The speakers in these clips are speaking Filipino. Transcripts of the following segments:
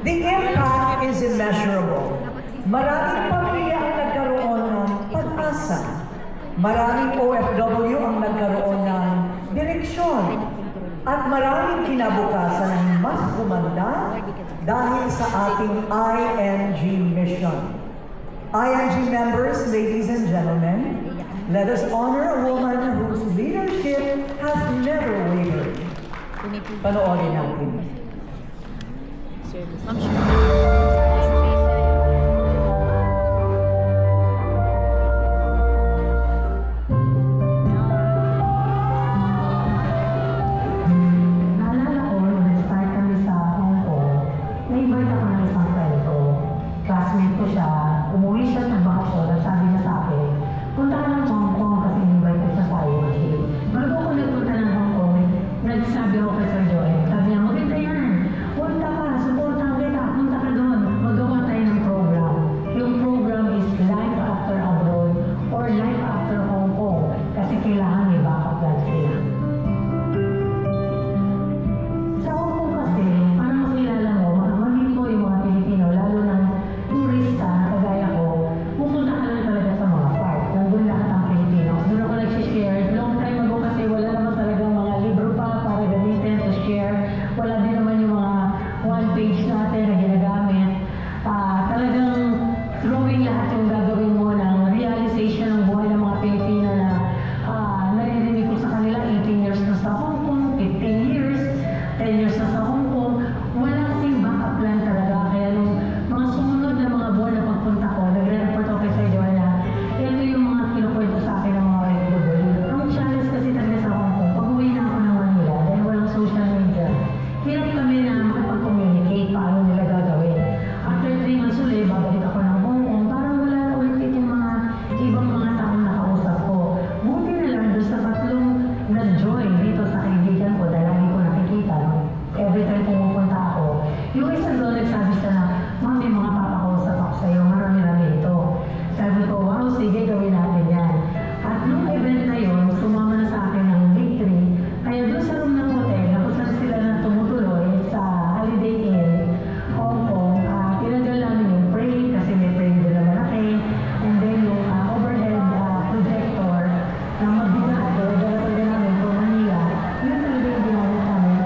The impact is immeasurable. Maraming pamilya ang nagkaroon ng pag-asa. Maraming OFW ang nagkaroon ng direksyon. At maraming kinabukasan ang mas gumanda dahil sa ating ING mission. ING members, ladies and gentlemen, let us honor a woman whose leadership has never wavered. Panoorin natin. I'm sure. Naalala ko, nung nag-start kami sa Hong Kong, na-invite ako ng isang friend ko. Classmate ko siya, umuwi siya ng bakasyon at sabi niya sa akin, punta ka ng Hong Kong kasi invite ko siya sa ING. Bago ako nagpunta ng Hong Kong, nagsabi ako kay Sir Joel, sabi niya, maganda yan, punta ka, supportahan kita, punta ka doon, magawa tayo ng program. Yung program is Life After Abroad or Life After Hong Kong kasi kailangan may backup plan sila. Sa Hong Kong kasi, para makilala mo, marami po yung mga Pilipino, lalo ng turista na kagaya ko, pupunta ka lang talaga sa mga park. Nandun lahat ang Pilipino. Doon ako nag-share. Long time ago kasi wala naman talagang mga libro pa para gamitin to share. Wala din naman yung mga one page natin na ginagamit. Talagang drawing lahat yung gagawin mo ng realization ng buhay ng mga Pilipino na naririnig ko sa kanila 18 years na sa Hong Kong, 15 years, 10 years na sa Hong Kong. Wala kasing backup plan talaga. Kaya nung mga sumunod na mga buwan na pagpunta ko, nagre-report ako kay Sir Joel na ito yung mga kinukwento sa akin ng mga OFW. Ang challenge kasi talaga sa Hong Kong, pag-uwi na ako ng Manila dahil walang social media, hirap kami na makapag-communicate paano nila gagawin. After 3 months ulit, babalik ako ng Hong Kong, parang wala na ulit yung mga ibang mga taong nakausap ko. Buti na lang doon sa tatlong nag-join dito sa kaibigan ko dahil lagi ko nakikita. Every time pumupunta ako, yung isa doon nagsabi siya na, Mami, mga papakausap ako sa'yo, marami-rami ito. Sabi ko, wow, sige, gawin natin yan. At nung event na yun, sumama na sa akin ng victory. Kaya doon sa room ng hotel, nakusan sila na tumutuloy sa Holiday Inn, Hong Kong. Tinanggal namin yung frame kasi may frame doon na malaki. And then yung overhead projector na mabigat, dala talaga namin from Manila. Yun talaga yung ginamit namin.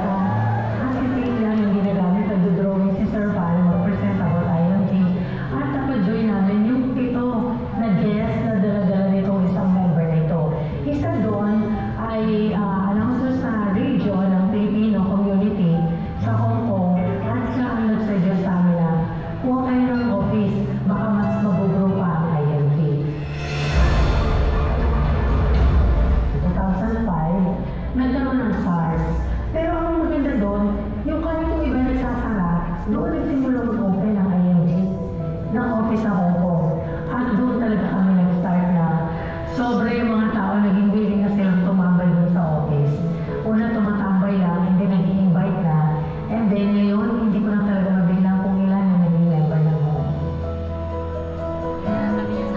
Kasi frame lang yung ginagamit, nag-drawing si Sir Val, mag-present about ING. At napa-join namin yung ito na guest na dala-dala nitong isang member na ito. Isa doon ay announcer sa radio ng Filipino community sa Hong Kong at siya ang nag-suggest sa amin na kuha kayo ng office, baka mas mag-grow pa ang ING. 2005, nagkaroon ng SARS. Pero ang maganda doon, yung kahit yung iba nagsasara, doon nagsimula mag-open ang ING ng office sa Hong Kong. At doon talaga kami nag-start na sobra yung mga tao naging willing na silang tumambay doon sa office. Una tumatambay lang, and then nag-i-invite na. And then ngayon, hindi ko na talaga mabilang kung ilan na naging member na mo.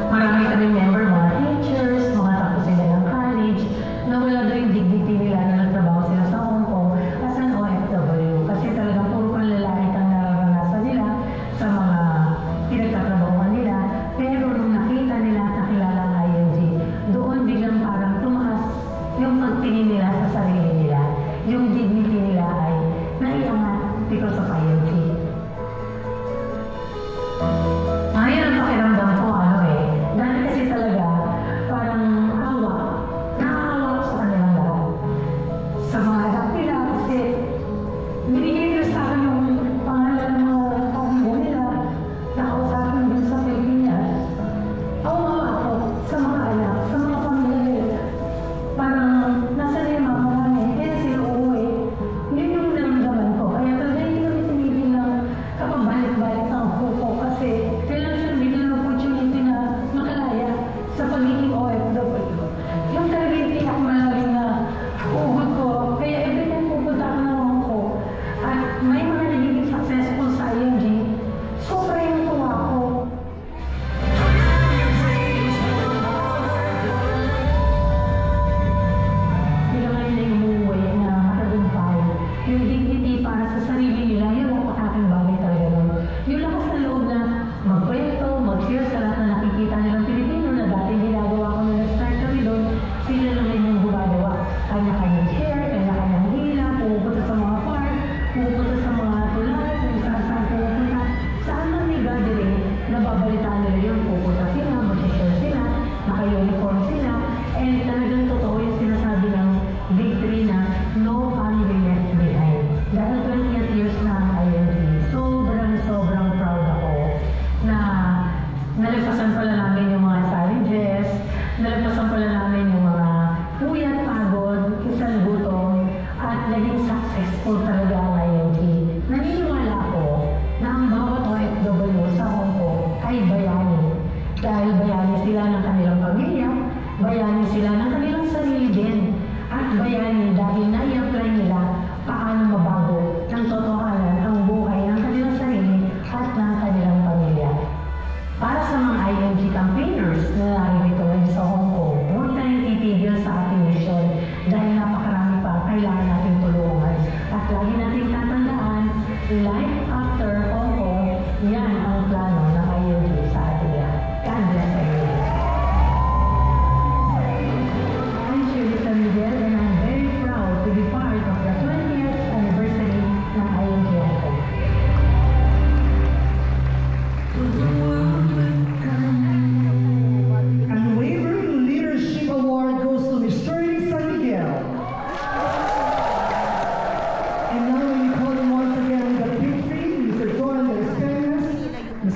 Marami kami member, mga teachers, mga tapos sila ng college, na wala na yung dignity nila na nagtrabaho sila sa Hong Kong as an OFW. Kasi talagang puro panlalait ang nararanasan nila.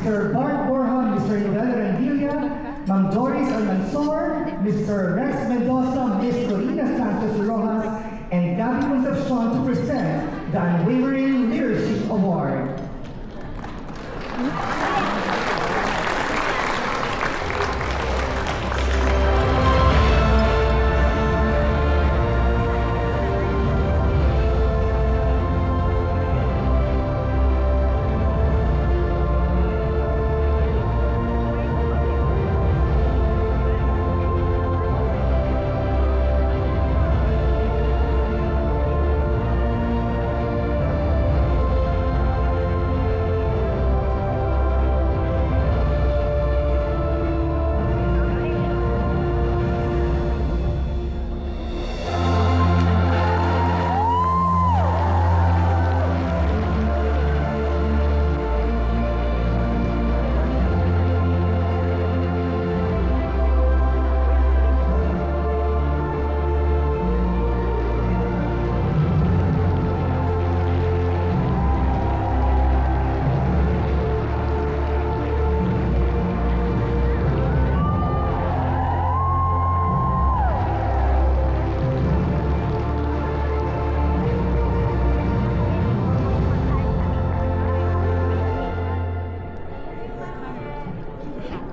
Mr. Bart Borja, Mr. Noel Rendilla, Ma'am Doris Almansor, Mr. Rex Mendoza, Ms. Corina Santos Rojas, and Gabby Concepcion to present the Unwavering Leadership Award.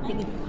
Sige.